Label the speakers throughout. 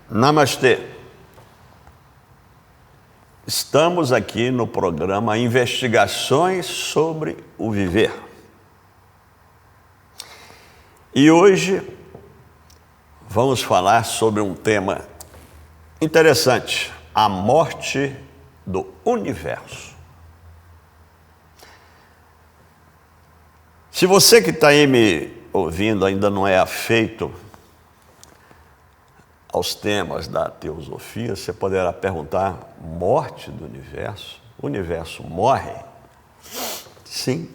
Speaker 1: Namastê. Estamos aqui no programa Investigações sobre o Viver. E hoje vamos falar sobre um tema interessante: a morte do universo. Se você que está aí me ouvindo ainda não é afeito aos temas da teosofia, você poderá perguntar: morte do universo? O universo morre? Sim.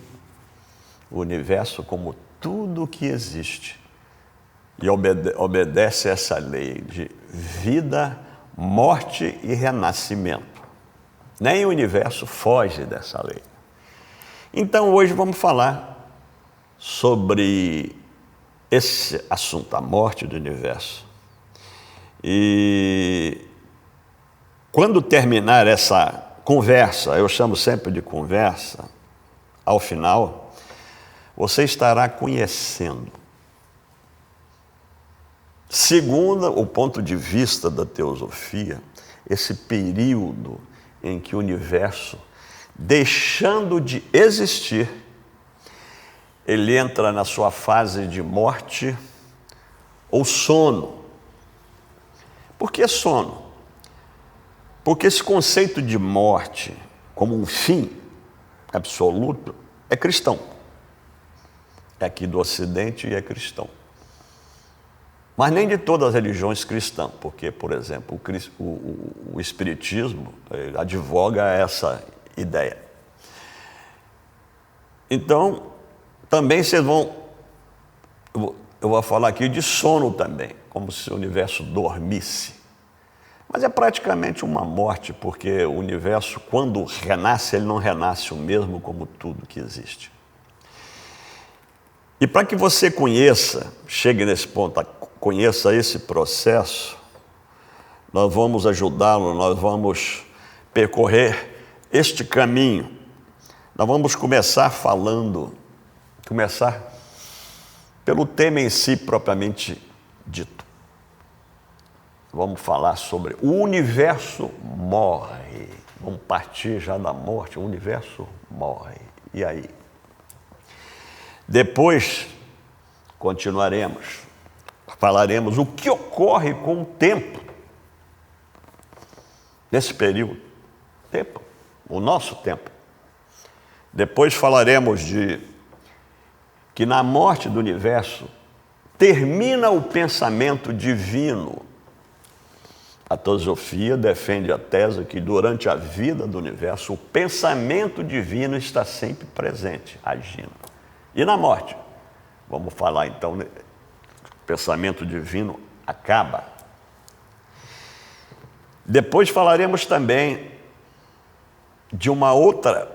Speaker 1: O universo, como tudo que existe, e obedece a essa lei de vida, morte e renascimento. Nem o universo foge dessa lei. Então hoje vamos falar sobre esse assunto, a morte do universo. E quando terminar essa conversa, eu chamo sempre de conversa, ao final, você estará conhecendo, segundo o ponto de vista da teosofia, esse período em que o universo, deixando de existir, ele entra na sua fase de morte ou sono. Por que sono? Porque esse conceito de morte como um fim absoluto é cristão. É aqui do Ocidente e é cristão. Mas nem de todas as religiões cristãs, porque, por exemplo, o Espiritismo advoga essa ideia. Então, também vocês vão... Eu vou falar aqui de sono também, como se o universo dormisse. Mas é praticamente uma morte, porque o universo, quando renasce, ele não renasce o mesmo como tudo que existe. E para que você conheça, chegue nesse ponto, conheça esse processo, nós vamos ajudá-lo, nós vamos percorrer este caminho. Nós vamos começar pelo tema em si propriamente dito. Vamos falar sobre o universo morre. Vamos partir já da morte, o universo morre. E aí? Depois, continuaremos, falaremos o que ocorre com o tempo, nesse período, tempo, o nosso tempo. Depois falaremos de que na morte do universo termina o pensamento divino. A teosofia defende a tese que durante a vida do universo o pensamento divino está sempre presente, agindo. E na morte? Vamos falar então, o pensamento divino acaba. Depois falaremos também de uma outra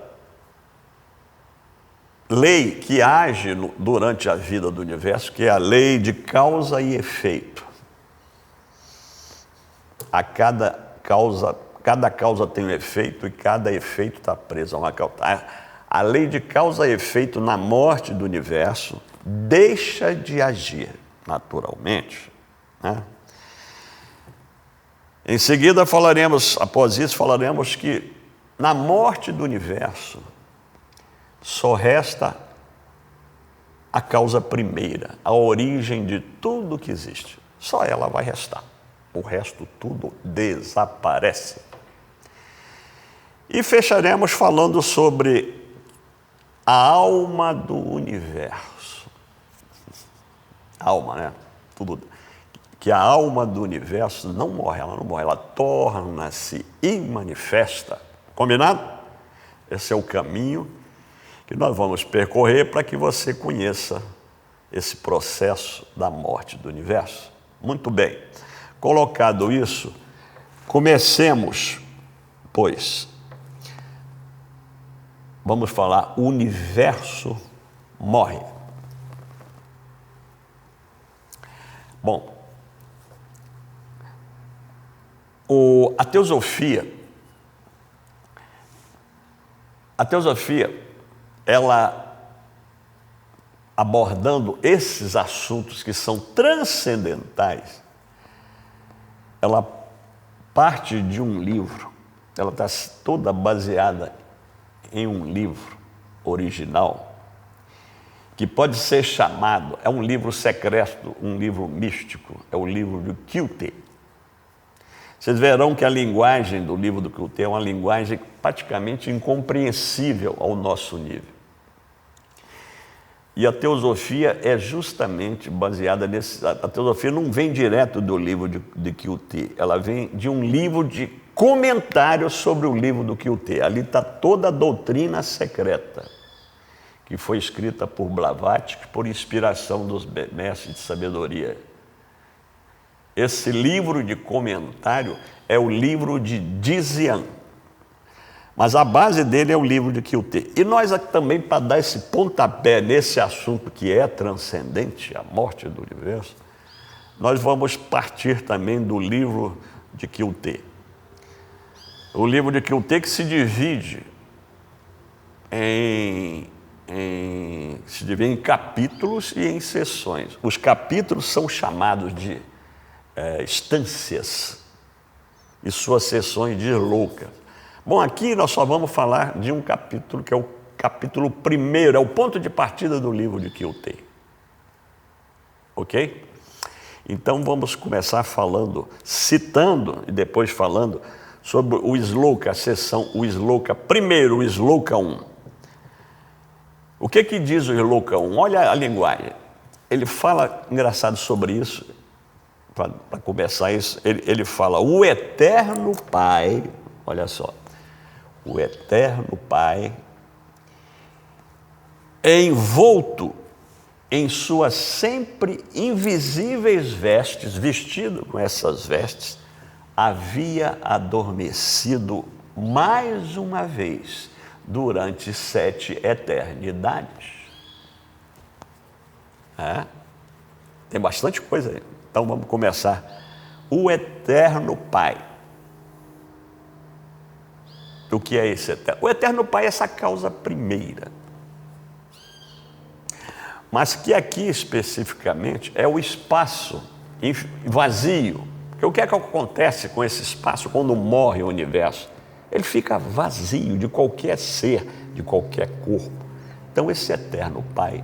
Speaker 1: lei que age durante a vida do universo, que é a lei de causa e efeito. Cada causa tem um efeito e cada efeito está preso a uma causa. A lei de causa e efeito na morte do universo deixa de agir naturalmente, né? Em seguida após isso falaremos que na morte do universo só resta a causa primeira, a origem de tudo que existe. Só ela vai restar. O resto tudo desaparece. E fecharemos falando sobre a alma do universo. Alma, né? Tudo. Que a alma do universo não morre, ela torna-se e manifesta. Combinado? Esse é o caminho que nós vamos percorrer para que você conheça esse processo da morte do universo. Muito bem. Colocado isso, comecemos, pois. Vamos falar, o universo morre. Bom, a teosofia, ela abordando esses assuntos que são transcendentais, ela parte de um livro, ela está toda baseada em um livro original, que pode ser chamado, é um livro secreto, um livro místico, é o livro do Kyuté. Vocês verão que a linguagem do livro do Kyuté é uma linguagem praticamente incompreensível ao nosso nível. E a teosofia é justamente baseada nesse... A teosofia não vem direto do livro de Kyuté, ela vem de um livro de comentários sobre o livro do Kyuté. Ali está toda a doutrina secreta, que foi escrita por Blavatsky, por inspiração dos mestres de sabedoria. Esse livro de comentário é o livro de Dzyan, mas a base dele é o livro de Kyuté. E nós aqui também, para dar esse pontapé nesse assunto que é transcendente, a morte do universo, nós vamos partir também do livro de Kyuté. O livro de Kyuté que se divide em capítulos e em seções. Os capítulos são chamados de estâncias e suas seções de loucas. Bom, aqui nós só vamos falar de um capítulo, que é o capítulo 1º, é o ponto de partida do livro de Kyuté. Ok? Então vamos começar falando, citando e depois falando sobre o Sloka, a seção, o Sloka, primeiro o Sloka 1. O que diz o Sloka 1? Olha a linguagem. Ele fala, engraçado sobre isso, para começar isso, ele fala, o Eterno Pai, olha só, o Eterno Pai é envolto em suas sempre invisíveis vestes, vestido com essas vestes, havia adormecido mais uma vez durante 7 eternidades. Tem bastante coisa aí. Então vamos começar. O Eterno Pai. O que é esse Eterno? O Eterno Pai é essa causa primeira. Mas que aqui especificamente é o espaço vazio. Porque o que é que acontece com esse espaço quando morre o universo? Ele fica vazio de qualquer ser, de qualquer corpo. Então esse Eterno Pai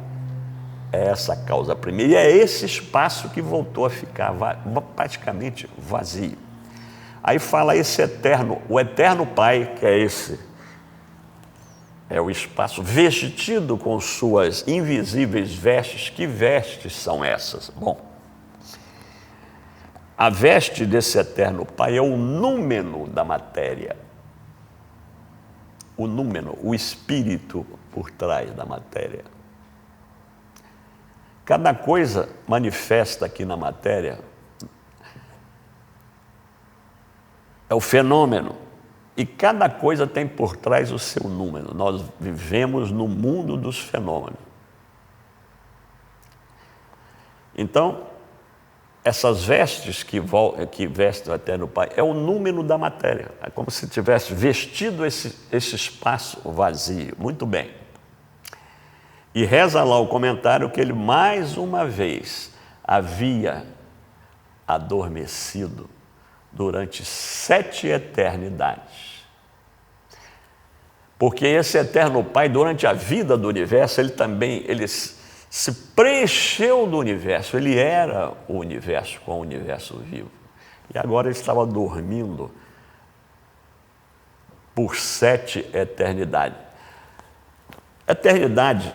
Speaker 1: é essa causa primeira. E é esse espaço que voltou a ficar praticamente vazio. Aí fala esse eterno, o Eterno Pai, que é esse, é o espaço vestido com suas invisíveis vestes. Que vestes são essas? Bom, a veste desse Eterno Pai é o númeno da matéria. O númeno, o espírito por trás da matéria. Cada coisa manifesta aqui na matéria é o fenômeno, e cada coisa tem por trás o seu número. Nós vivemos no mundo dos fenômenos. Então, essas vestes que vestem o Eterno Pai é o número da matéria. É como se tivesse vestido esse espaço vazio. Muito bem. E reza lá o comentário que ele mais uma vez havia adormecido durante 7 eternidades. Porque esse Eterno Pai, durante a vida do universo, ele se preencheu do universo, ele era o universo com o universo vivo. E agora ele estava dormindo por 7 eternidades. Eternidade,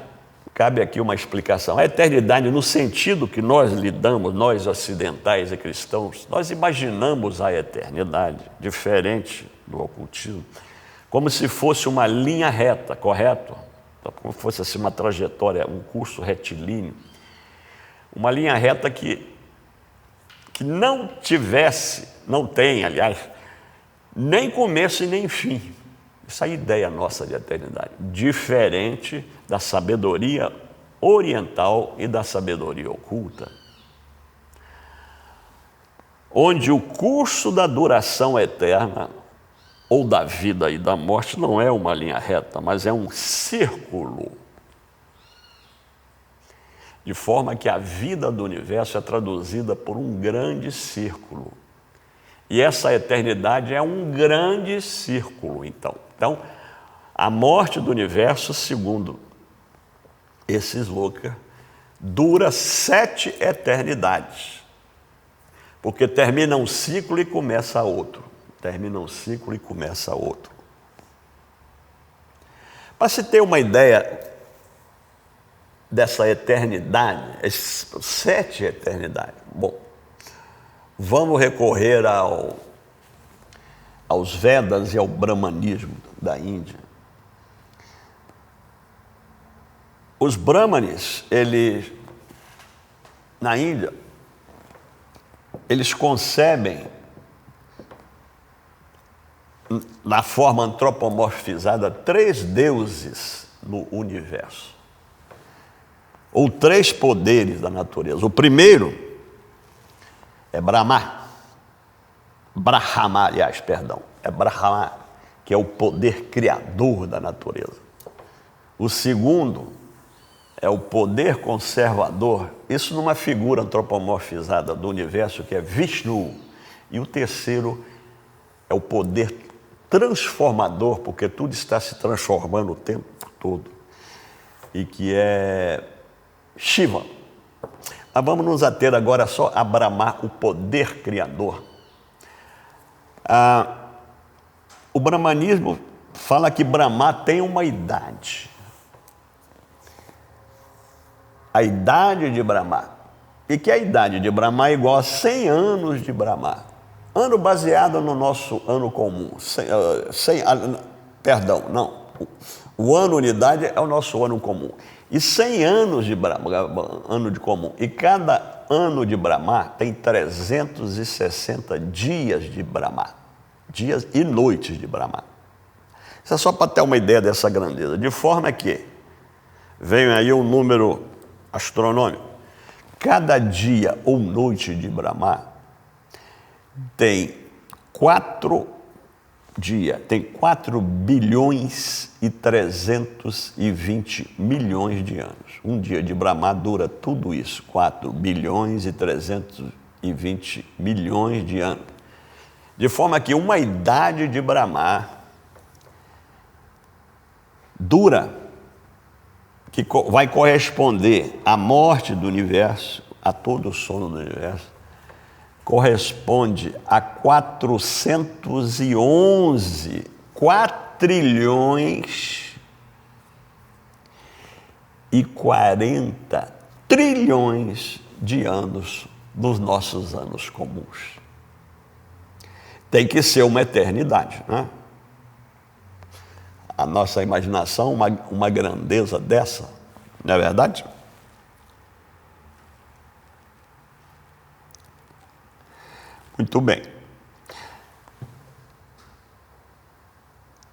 Speaker 1: cabe aqui uma explicação. A eternidade, no sentido que nós lidamos, nós ocidentais e cristãos, nós imaginamos a eternidade, diferente do ocultismo, como se fosse uma linha reta, correto? Como se fosse assim uma trajetória, um curso retilíneo. Uma linha reta que não tem, aliás, nem começo e nem fim. Essa é a ideia nossa de eternidade, diferente da sabedoria oriental e da sabedoria oculta, onde o curso da duração eterna, ou da vida e da morte, não é uma linha reta, mas é um círculo, de forma que a vida do universo é traduzida por um grande círculo. E essa eternidade é um grande círculo, então. Então, a morte do universo, segundo esse Sloka, dura 7 eternidades. Porque termina um ciclo e começa outro. Termina um ciclo e começa outro. Para se ter uma ideia dessa eternidade, 7 eternidades. Bom, vamos recorrer aos Vedas e ao Brahmanismo da Índia. Os Brahmanes, na Índia, eles concebem, na forma antropomorfizada, 3 deuses no universo. Ou 3 poderes da natureza. O primeiro é Brahma. É Brahma, que é o poder criador da natureza. O segundo é o poder conservador, isso numa figura antropomorfizada do universo, que é Vishnu. E o terceiro é o poder transformador, porque tudo está se transformando o tempo todo, e que é Shiva. Mas vamos nos ater agora só a Brahma, o poder criador. O brahmanismo fala que Brahma tem uma idade. A idade de Brahma. E que a idade de Brahma é igual a 100 anos de Brahma. Ano baseado no nosso ano comum. O ano unidade é o nosso ano comum. E 100 anos de Brahma, ano de comum. E cada ano de Brahma tem 360 dias de Brahma. Dias e noites de Brahma. Isso é só para ter uma ideia dessa grandeza. De forma que vem aí um número astronômico. Cada dia ou noite de Brahma tem 4 bilhões e 320 milhões de anos. Um dia de Brahma dura tudo isso, 4 bilhões e 320 milhões de anos. De forma que uma idade de Brahma dura, que vai corresponder à morte do universo, a todo o sono do universo, corresponde a 411 quatrilhões e 40 trilhões de anos dos nossos anos comuns. Tem que ser uma eternidade, né? A nossa imaginação, uma grandeza dessa, não é verdade? Muito bem.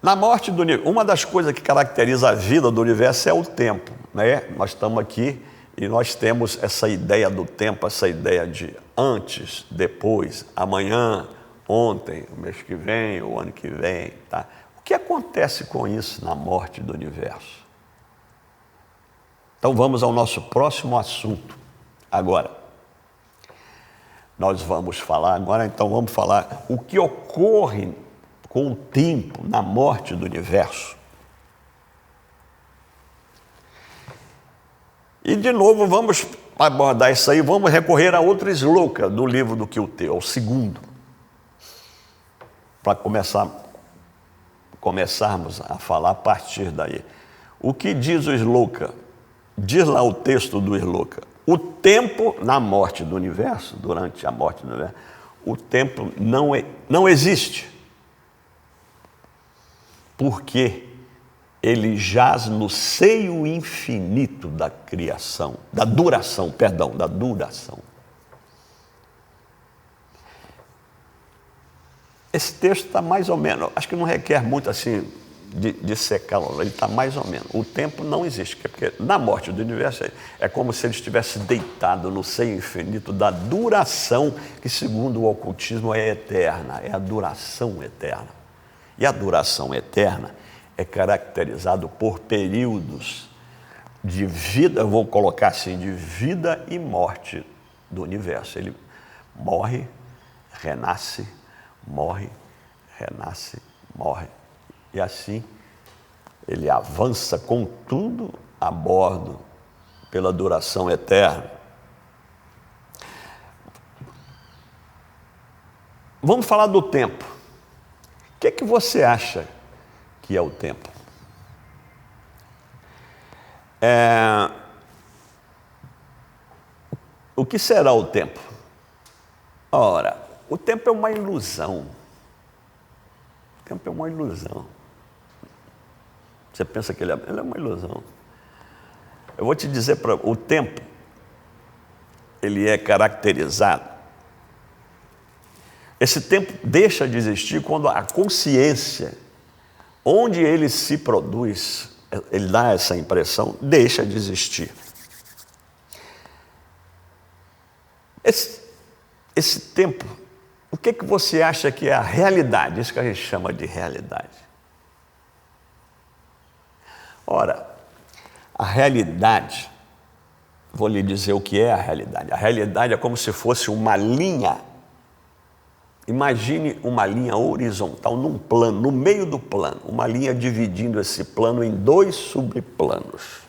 Speaker 1: Na morte do universo, uma das coisas que caracteriza a vida do universo é o tempo, né? Nós estamos aqui e nós temos essa ideia do tempo, essa ideia de antes, depois, amanhã, ontem, o mês que vem, o ano que vem, tá? O que acontece com isso na morte do universo? Então vamos ao nosso próximo assunto agora. Nós vamos falar agora, então vamos falar o que ocorre com o tempo na morte do universo. E de novo vamos abordar isso aí, vamos recorrer a outro sloka do livro do Kyotê, o segundo, para começarmos a falar a partir daí. O que diz o sloka? Diz lá o texto do sloka. O tempo na morte do universo, durante a morte do universo, o tempo não existe. Porque ele jaz no seio infinito da criação, da duração. Esse texto está mais ou menos, acho que não requer muito assim de secá-lo, ele está mais ou menos. O tempo não existe, porque na morte do universo é como se ele estivesse deitado no seio infinito da duração, que segundo o ocultismo é eterna, é a duração eterna. E a duração eterna é caracterizado por períodos de vida, eu vou colocar assim, de vida e morte do universo. Ele morre, renasce, morre, renasce, morre. E assim ele avança com tudo a bordo pela duração eterna. Vamos falar do tempo. O que é que você acha que é o tempo? O que será o tempo? Ora, o tempo é uma ilusão. O tempo é uma ilusão. Você pensa que ele é uma ilusão. Eu vou te dizer, o tempo, ele é caracterizado. Esse tempo deixa de existir quando a consciência, onde ele se produz, ele dá essa impressão, deixa de existir. Esse tempo, o que você acha que é a realidade? Isso que a gente chama de realidade. Ora, a realidade, vou lhe dizer o que é a realidade. A realidade é como se fosse uma linha. Imagine uma linha horizontal num plano, no meio do plano, uma linha dividindo esse plano em 2 subplanos.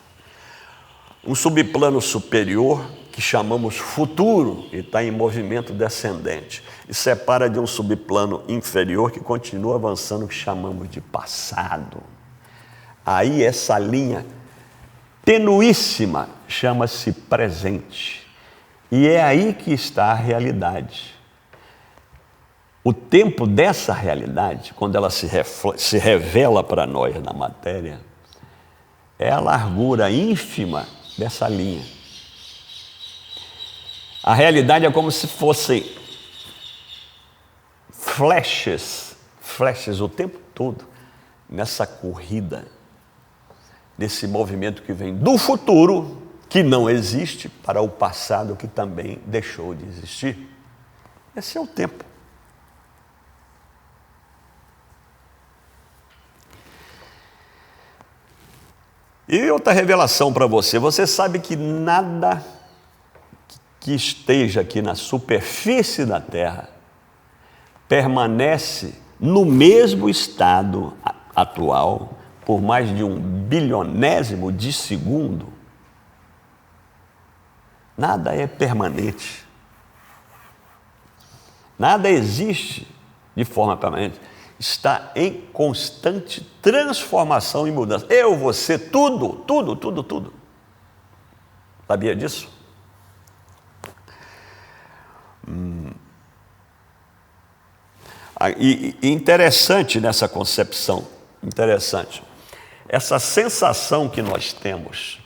Speaker 1: Um subplano superior, que chamamos futuro, e está em movimento descendente, e separa de um subplano inferior, que continua avançando, que chamamos de passado. Aí essa linha tenuíssima chama-se presente. E é aí que está a realidade. O tempo dessa realidade, quando ela se revela para nós na matéria, é a largura ínfima dessa linha. A realidade é como se fossem flashes o tempo todo, nessa corrida, nesse movimento que vem do futuro, que não existe, para o passado, que também deixou de existir. Esse é o tempo. E outra revelação para você, você sabe que nada que esteja aqui na superfície da Terra permanece no mesmo estado atual por mais de 1 bilionésimo de segundo. Nada é permanente. Nada existe de forma permanente. Está em constante transformação e mudança. Eu, você, tudo. Sabia disso? E interessante nessa concepção, essa sensação que nós temos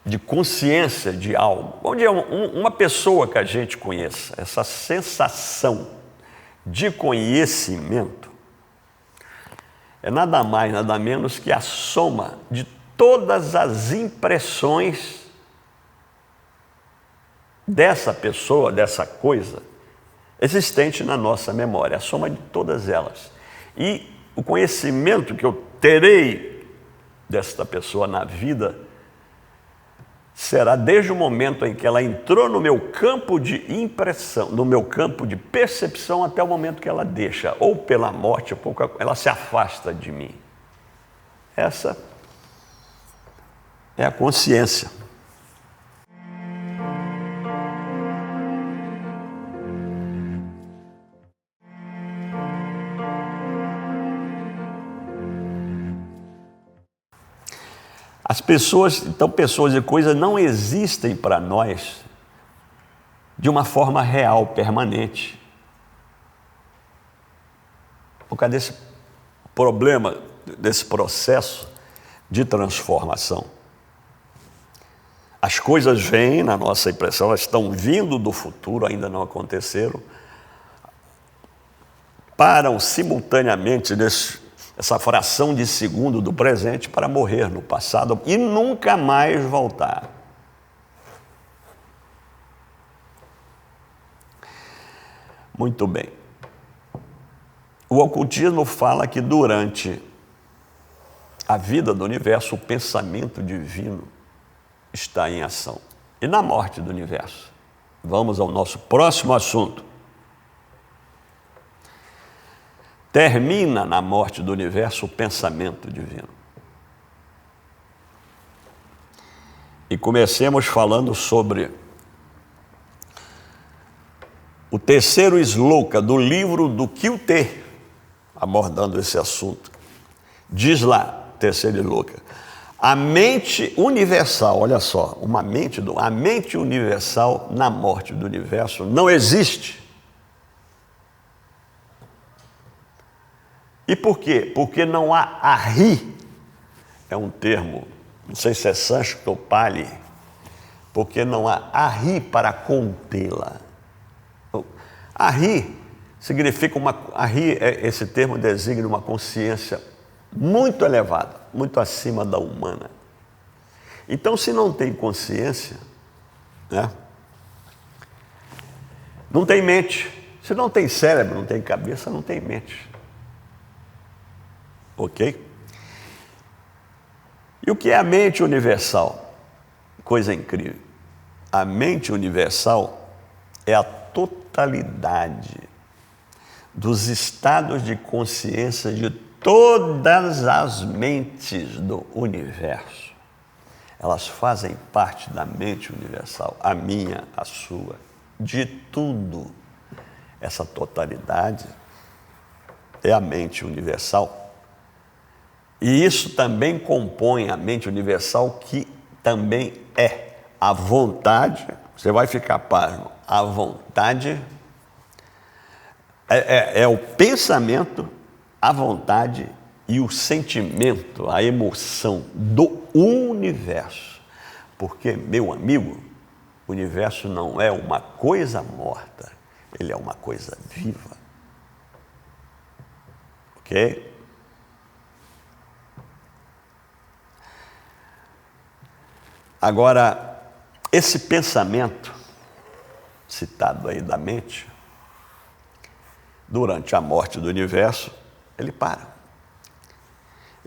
Speaker 1: de consciência de algo, onde é uma pessoa que a gente conheça, essa sensação de conhecimento, é nada mais, nada menos que a soma de todas as impressões dessa pessoa, dessa coisa, existente na nossa memória, a soma de todas elas. E o conhecimento que eu terei desta pessoa na vida será desde o momento em que ela entrou no meu campo de impressão, no meu campo de percepção, até o momento que ela deixa, ou pela morte, ou ela se afasta de mim. Essa é a consciência. As pessoas, então, pessoas e coisas não existem para nós de uma forma real, permanente. Por causa desse problema, desse processo de transformação. As coisas vêm, na nossa impressão, elas estão vindo do futuro, ainda não aconteceram, param simultaneamente essa fração de segundo do presente para morrer no passado e nunca mais voltar. Muito bem. O ocultismo fala que durante a vida do universo, o pensamento divino está em ação. E na morte do universo? Vamos ao nosso próximo assunto. termina na morte do universo o pensamento divino. E comecemos falando sobre o terceiro sloka do livro do Kyuté, abordando esse assunto. Diz lá, terceiro sloka, a mente universal, olha só, a mente universal na morte do universo não existe. E por quê? Porque não há arri, é um termo, não sei se é sânscrito ou pali, porque não há arri para contê-la. Arri significa esse termo designa uma consciência muito elevada, muito acima da humana. Então, se não tem consciência, né, não tem mente. Se não tem cérebro, não tem cabeça, não tem mente. Ok? E o que é a mente universal? Coisa incrível. A mente universal é a totalidade dos estados de consciência de todas as mentes do universo. Elas fazem parte da mente universal, a minha, a sua, de tudo. Essa totalidade é a mente universal. E isso também compõe a mente universal, que também é a vontade, você vai ficar pasmo, a vontade é o pensamento, a vontade e o sentimento, a emoção do universo. Porque, meu amigo, o universo não é uma coisa morta, ele é uma coisa viva. Ok? Agora, esse pensamento citado aí da mente, durante a morte do universo, ele para.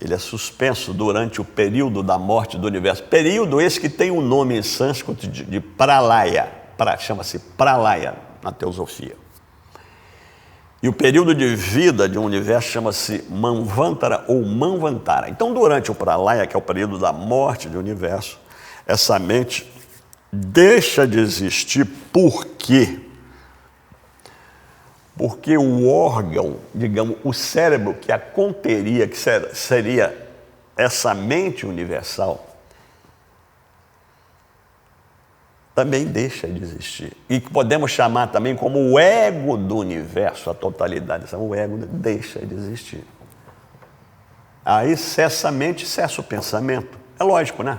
Speaker 1: Ele é suspenso durante o período da morte do universo. Período esse que tem um nome em sânscrito de pralaya, chama-se pralaya na teosofia. E o período de vida de um universo chama-se manvantara ou manvantara. Então, durante o pralaya, que é o período da morte do universo, essa mente deixa de existir. Por quê? Porque o órgão, digamos, o cérebro que a conteria, que seria essa mente universal, também deixa de existir. E podemos chamar também como o ego do universo, a totalidade. O ego deixa de existir. Aí cessa a mente, cessa o pensamento. É lógico, né?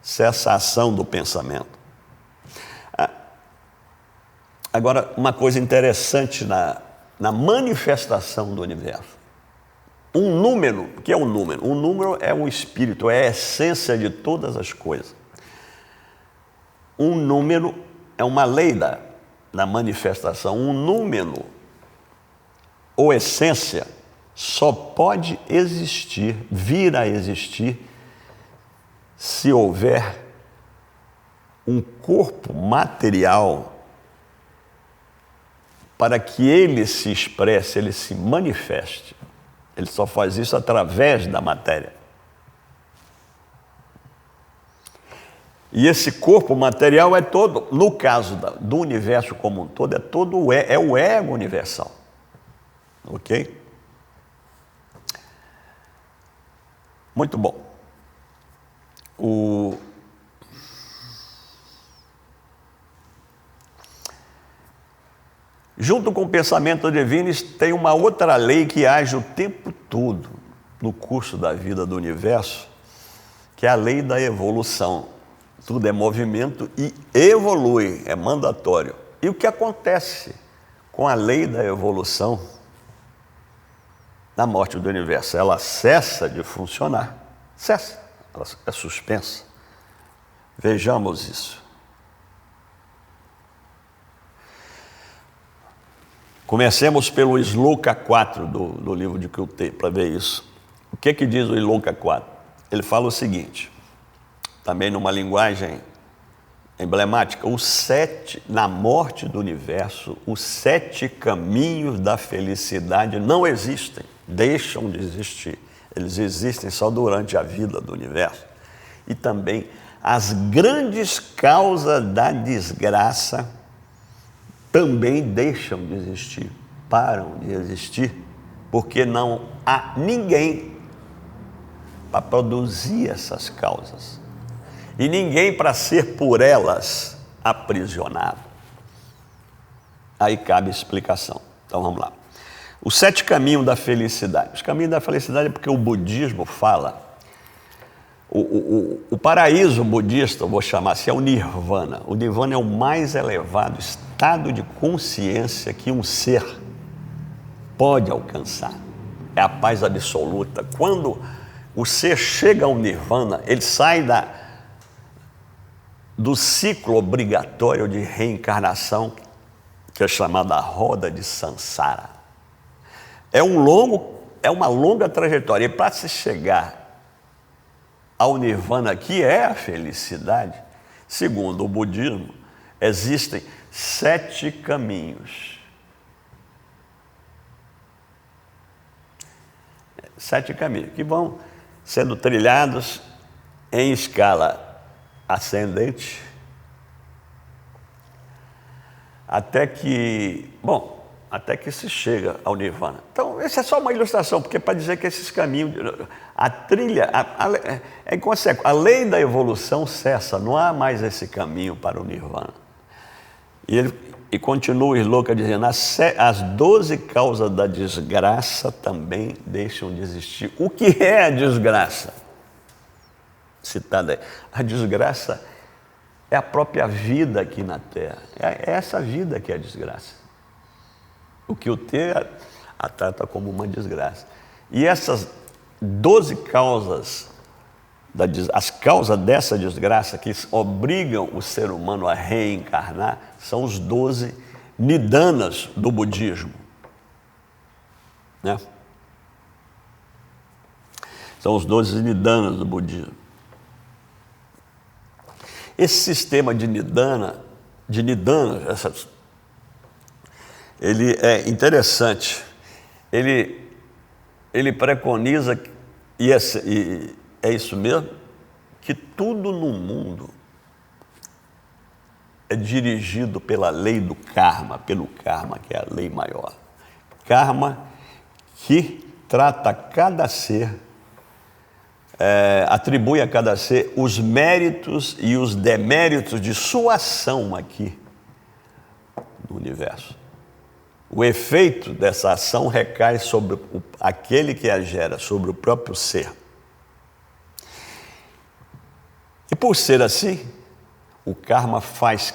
Speaker 1: Cessa a ação do pensamento. Agora, uma coisa interessante na manifestação do universo. Um número, o que é um número? Um número é um espírito, é a essência de todas as coisas. Um número é uma lei da manifestação. Um número ou essência só pode existir, vir a existir, se houver um corpo material para que ele se expresse, ele se manifeste. Ele só faz isso através da matéria. E esse corpo material é todo, no caso do universo como um todo, é o ego universal. Ok? Muito bom. Junto com o pensamento divino, tem uma outra lei que age o tempo todo no curso da vida do universo, que é a lei da evolução. Tudo é movimento e evolui, é mandatório. E o que acontece com a lei da evolução na morte do universo? Ela cessa de funcionar, cessa, ela é suspensa. Vejamos isso. Comecemos pelo Sloka 4 do livro de Kyuté, para ver isso. O que diz o Sloka 4? Ele fala o seguinte, também numa linguagem emblemática, na morte do universo, os 7 caminhos da felicidade não existem, deixam de existir. Eles existem só durante a vida do universo. E também as grandes causas da desgraça também deixam de existir, param de existir, porque não há ninguém para produzir essas causas. E ninguém para ser por elas aprisionado. Aí cabe explicação. Então vamos lá. Os 7 caminhos da felicidade. Os caminhos da felicidade é porque o budismo fala. O paraíso budista, eu vou chamar assim, é o nirvana. O nirvana é o mais elevado estado de consciência que um ser pode alcançar. É a paz absoluta. Quando o ser chega ao nirvana, ele sai do ciclo obrigatório de reencarnação, que é chamada roda de samsara. É uma longa trajetória. E para se chegar ao nirvana, que é a felicidade, segundo o budismo, existem 7 caminhos. 7 caminhos que vão sendo trilhados em escala ascendente, até que se chega ao nirvana. Então, essa é só uma ilustração, porque para dizer que esses caminhos, a trilha, é inconsequente. A lei da evolução cessa, não há mais esse caminho para o nirvana. E continua o Sloka dizendo, as 12 causas da desgraça também deixam de existir. O que é a desgraça? Citada aí. A desgraça é a própria vida aqui na Terra. É essa vida que é a desgraça. O que o ter a trata como uma desgraça. E essas 12 causas, as causas dessa desgraça que obrigam o ser humano a reencarnar, são os 12 nidanas do budismo. Né? São os 12 nidanas do budismo. Esse sistema de nidana, ele é interessante. Ele preconiza, e é isso mesmo, que tudo no mundo é dirigido pela lei do karma, pelo karma, que é a lei maior. Karma que trata cada ser, atribui a cada ser os méritos e os deméritos de sua ação aqui no universo. O efeito dessa ação recai sobre aquele que a gera, sobre o próprio ser. E por ser assim, o karma faz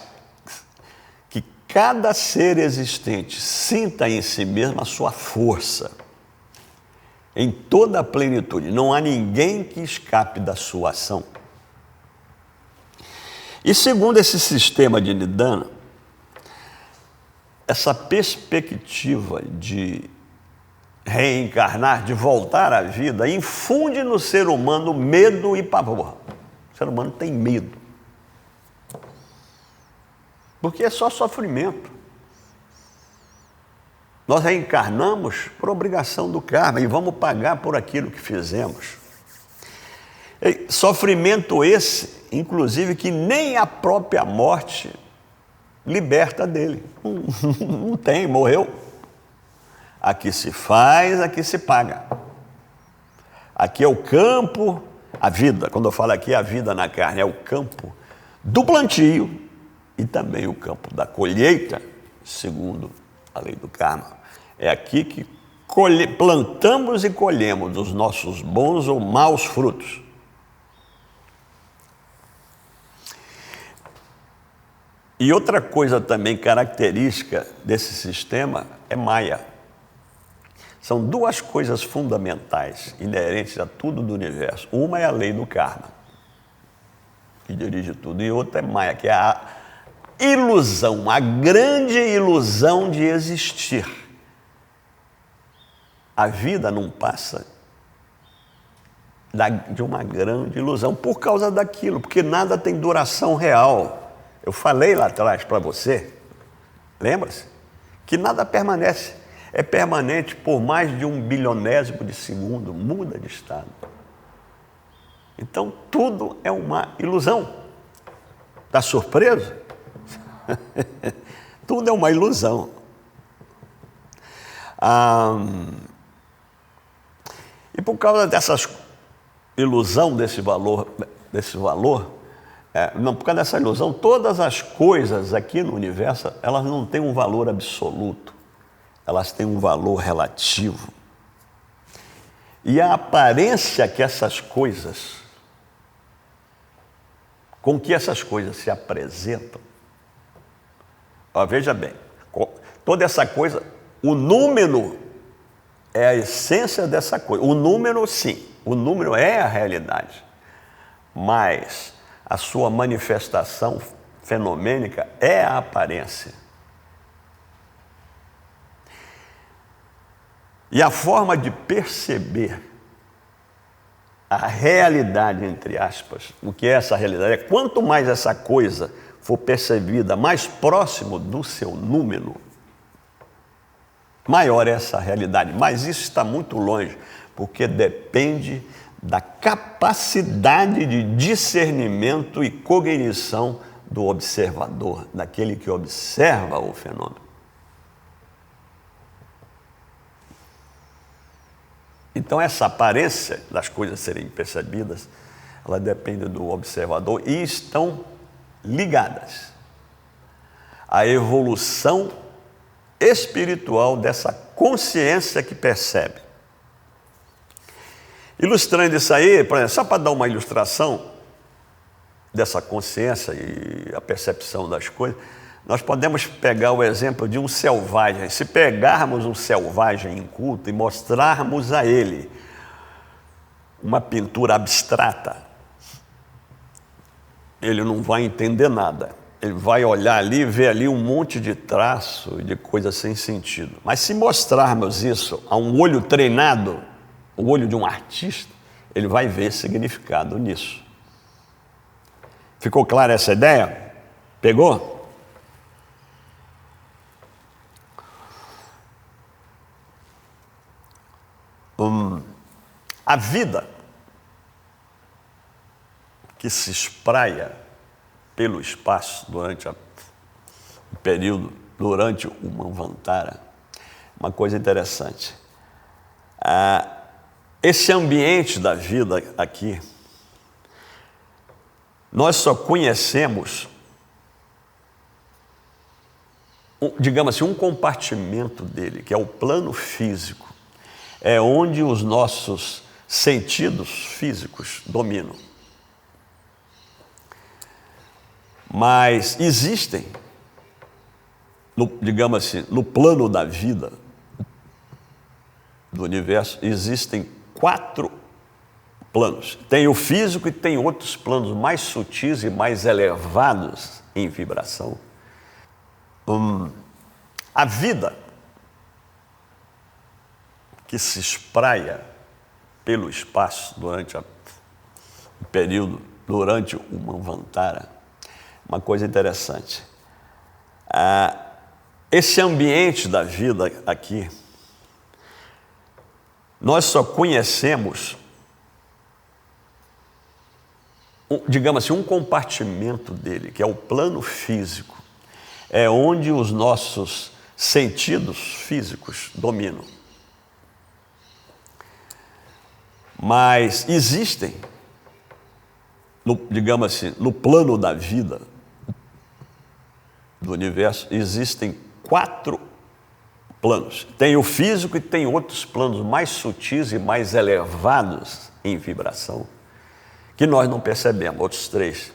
Speaker 1: que cada ser existente sinta em si mesmo a sua força, em toda a plenitude. Não há ninguém que escape da sua ação. E segundo esse sistema de nidana, essa perspectiva de reencarnar, de voltar à vida, infunde no ser humano medo e pavor. O ser humano tem medo. Porque é só sofrimento. Nós reencarnamos por obrigação do karma e vamos pagar por aquilo que fizemos. E sofrimento esse, inclusive, que nem a própria morte liberta dele. Não tem, morreu. Aqui se faz, aqui se paga. Aqui é o campo, a vida. Quando eu falo aqui, a vida na carne é o campo do plantio e também o campo da colheita, segundo a lei do karma. É aqui que plantamos e colhemos os nossos bons ou maus frutos. E outra coisa também característica desse sistema é Maya. São 2 coisas fundamentais, inerentes a tudo do universo. Uma é a lei do karma, que dirige tudo, e outra é Maya, que é a ilusão, a grande ilusão de existir. A vida não passa de uma grande ilusão por causa daquilo, porque nada tem duração real. Eu falei lá atrás para você, lembra-se, que nada permanece. É permanente por mais de 1 bilionésimo de segundo, muda de estado. Então, tudo é uma ilusão. Está surpreso? Tudo é uma ilusão. E por causa dessas ilusão desse valor, por causa dessa ilusão, todas as coisas aqui no universo, elas não têm um valor absoluto, elas têm um valor relativo. E a aparência que essas coisas, com que essas coisas se apresentam, veja bem, toda essa coisa, o número é a essência dessa coisa. O número, sim, o número é a realidade, mas a sua manifestação fenomênica é a aparência. E a forma de perceber a realidade, entre aspas, o que é essa realidade, é quanto mais essa coisa for percebida mais próximo do seu número, maior é essa realidade. Mas isso está muito longe, porque depende da capacidade de discernimento e cognição do observador, daquele que observa o fenômeno. Então, essa aparência das coisas serem percebidas, ela depende do observador e estão ligadas à evolução espiritual dessa consciência que percebe. Ilustrando isso aí, por exemplo, só para dar uma ilustração dessa consciência e a percepção das coisas, nós podemos pegar o exemplo de um selvagem. Se pegarmos um selvagem inculto e mostrarmos a ele uma pintura abstrata, ele não vai entender nada. Ele vai olhar ali e ver ali um monte de traço e de coisa sem sentido. Mas se mostrarmos isso a um olho treinado, o olho de um artista, ele vai ver significado nisso. Ficou clara essa ideia? Pegou? A vida que se espraia pelo espaço durante o período, durante o Manvantara, uma coisa interessante. Esse ambiente da vida aqui, nós só conhecemos, digamos assim, um compartimento dele, que é o plano físico. É onde os nossos sentidos físicos dominam. Mas existem, digamos assim, no plano da vida, do universo, existem 4 planos. Tem o físico e tem outros planos mais sutis e mais elevados em vibração. A vida que se espraia pelo espaço durante o período, durante o Manvantara, uma coisa interessante. Esse ambiente da vida aqui, nós só conhecemos, digamos assim, um compartimento dele, que é o plano físico. É onde os nossos sentidos físicos dominam. Mas existem, digamos assim, no plano da vida, do universo, existem 4 planos. Tem o físico e tem outros planos mais sutis e mais elevados em vibração, que nós não percebemos, outros 3.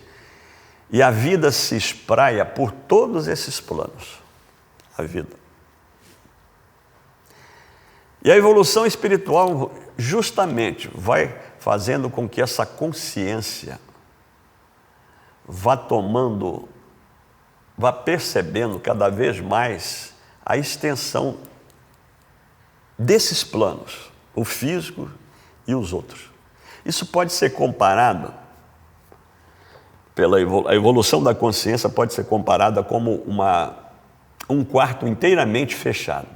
Speaker 1: E a vida se espraia por todos esses planos, a vida. E a evolução espiritual justamente vai fazendo com que essa consciência vá percebendo cada vez mais a extensão desses planos, o físico e os outros. Isso pode ser comparado A evolução da consciência pode ser comparada como um quarto inteiramente fechado.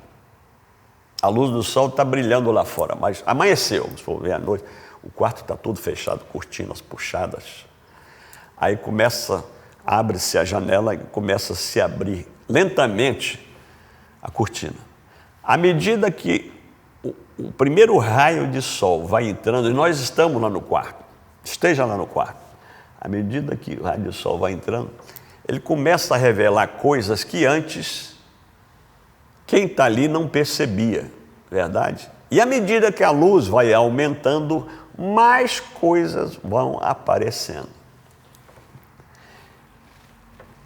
Speaker 1: A luz do sol está brilhando lá fora, mas amanheceu, se for ver à noite, o quarto está todo fechado, cortinas puxadas. Aí abre-se a janela e começa a se abrir lentamente a cortina. À medida que o primeiro raio de sol vai entrando, e nós estamos lá no quarto, esteja lá no quarto, à medida que o raio de sol vai entrando, ele começa a revelar coisas que antes quem está ali não percebia, verdade? E à medida que a luz vai aumentando, mais coisas vão aparecendo.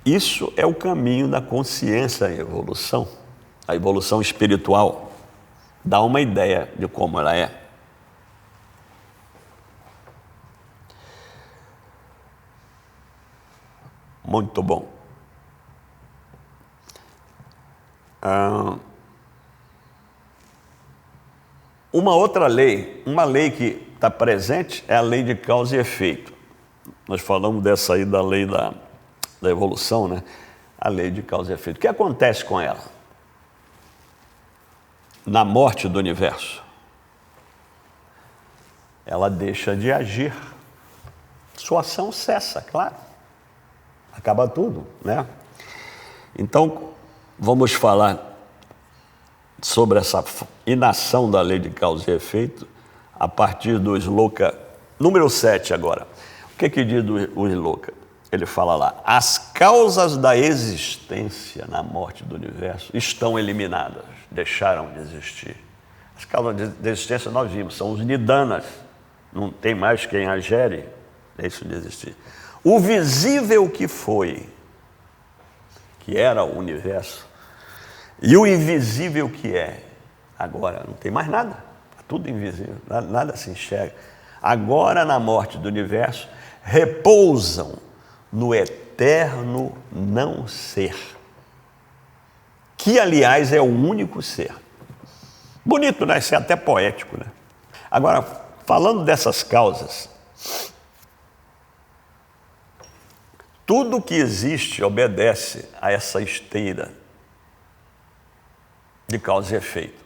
Speaker 1: Isso é o caminho da consciência a evolução espiritual. Dá uma ideia de como ela é. Muito bom. Uma outra lei, uma lei que está presente é a lei de causa e efeito. Nós falamos dessa aí da lei da evolução, né? A lei de causa e efeito. O que acontece com ela? Na morte do universo, ela deixa de agir. Sua ação cessa, claro. Acaba tudo, né? Então, vamos falar sobre essa inação da lei de causa e efeito a partir do Sloka número 7 agora. O que diz o Sloka? Ele fala lá: as causas da existência na morte do universo estão eliminadas, deixaram de existir. As causas da existência nós vimos, são os nidanas, não tem mais quem a gere, deixam de existir. O visível que foi, que era o universo, e o invisível que é, agora não tem mais nada, é tudo invisível, nada se enxerga. Agora, na morte do universo, repousam no eterno não ser, que, aliás, é o único ser. Bonito, né? Isso é até poético, né? Agora, falando dessas causas, tudo que existe obedece a essa esteira de causa e efeito.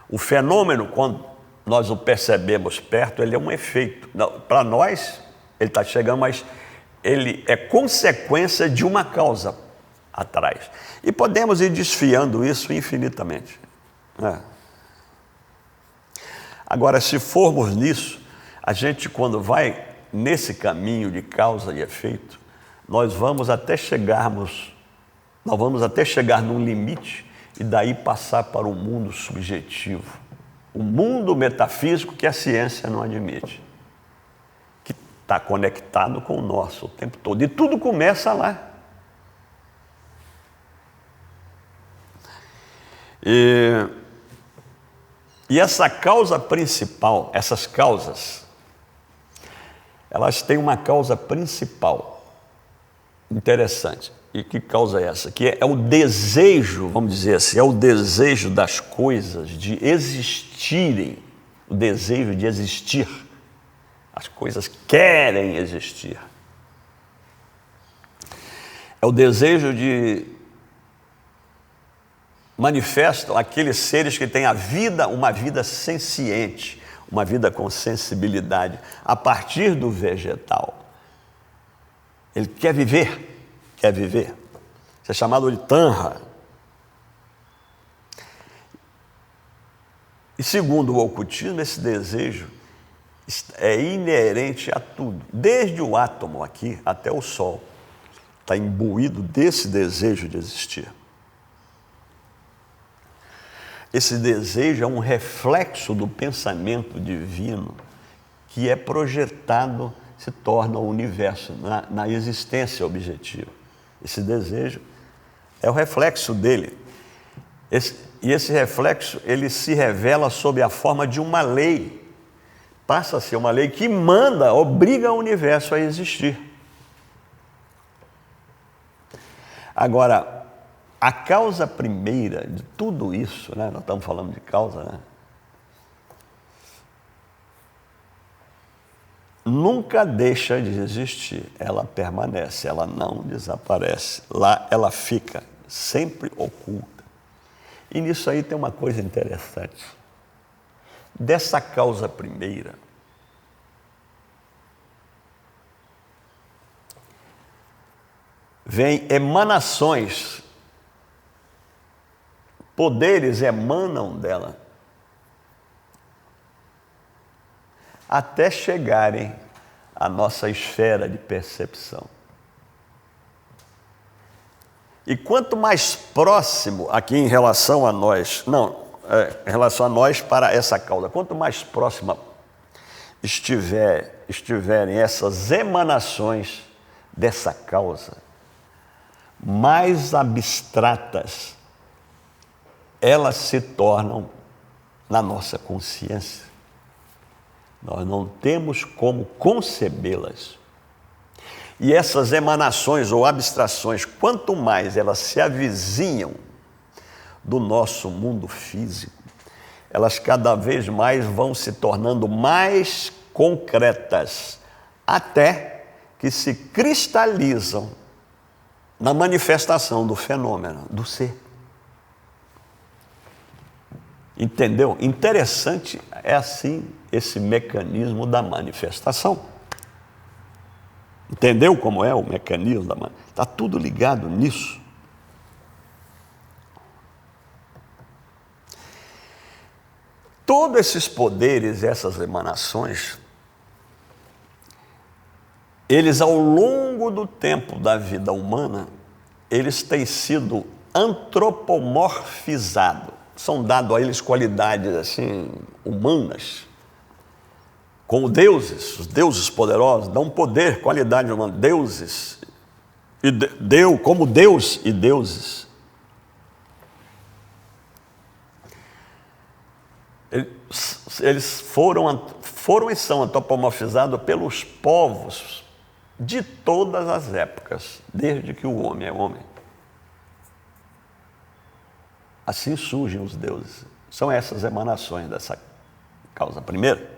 Speaker 1: O fenômeno, quando nós o percebemos perto, ele é um efeito. Para nós, ele está chegando, mas ele é consequência de uma causa atrás. E podemos ir desfiando isso infinitamente, né? Agora, se formos nisso, a gente, quando vai nesse caminho de causa e efeito, nós vamos até chegar num limite e daí passar para o mundo subjetivo, o mundo metafísico que a ciência não admite, que está conectado com o nosso o tempo todo. E tudo começa lá. E essa causa principal, essas causas, elas têm uma causa principal interessante. E que causa é essa? Que é o desejo, vamos dizer assim, é o desejo das coisas de existirem, o desejo de existir. As coisas querem existir. É o desejo de manifestam aqueles seres que têm uma vida senciente, uma vida com sensibilidade, a partir do vegetal. Ele quer viver. Isso é chamado de tanha. E segundo o ocultismo, esse desejo é inerente a tudo, desde o átomo aqui até o Sol. Está imbuído desse desejo de existir. Esse desejo é um reflexo do pensamento divino que é projetado, se torna o universo, na existência objetiva. Esse desejo é o reflexo dele. E esse reflexo, ele se revela sob a forma de uma lei. Passa a ser uma lei que obriga o universo a existir. Agora, a causa primeira de tudo isso, né? Nós estamos falando de causa, né? nunca deixa de existir, ela permanece, ela não desaparece. Lá ela fica sempre oculta. E nisso aí tem uma coisa interessante. Dessa causa primeira, vem emanações, poderes emanam dela, até chegarem à nossa esfera de percepção. E quanto mais próximo, aqui em relação a nós, em relação a nós para essa causa, quanto mais próxima estiverem essas emanações dessa causa, mais abstratas elas se tornam na nossa consciência. Nós não temos como concebê-las. E essas emanações ou abstrações, quanto mais elas se avizinham do nosso mundo físico, elas cada vez mais vão se tornando mais concretas, até que se cristalizam na manifestação do fenômeno, do ser. Entendeu? Interessante é assim esse mecanismo da manifestação. Entendeu como é o mecanismo da manifestação? Está tudo ligado nisso. Todos esses poderes, essas emanações, eles ao longo do tempo da vida humana, eles têm sido antropomorfizados. São dados a eles qualidades assim humanas, como deuses, os deuses poderosos dão poder, qualidade humana, deuses, como Deus e deuses. Eles foram e são antropomorfizados pelos povos de todas as épocas, desde que o homem é homem. Assim surgem os deuses. São essas emanações dessa causa primeira.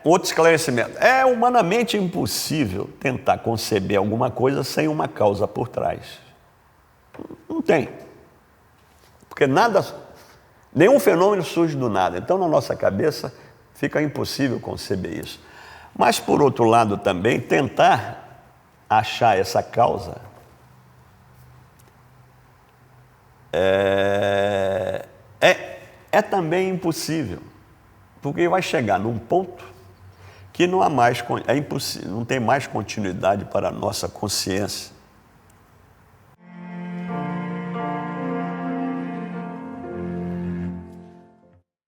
Speaker 1: Outro esclarecimento. É humanamente impossível tentar conceber alguma coisa sem uma causa por trás. Não tem. Porque nenhum fenômeno surge do nada. Então, na nossa cabeça, fica impossível conceber isso. Mas, por outro lado, também, tentar achar essa causa é também impossível. Porque vai chegar num ponto que não há mais, é impossível, não tem mais continuidade para a nossa consciência.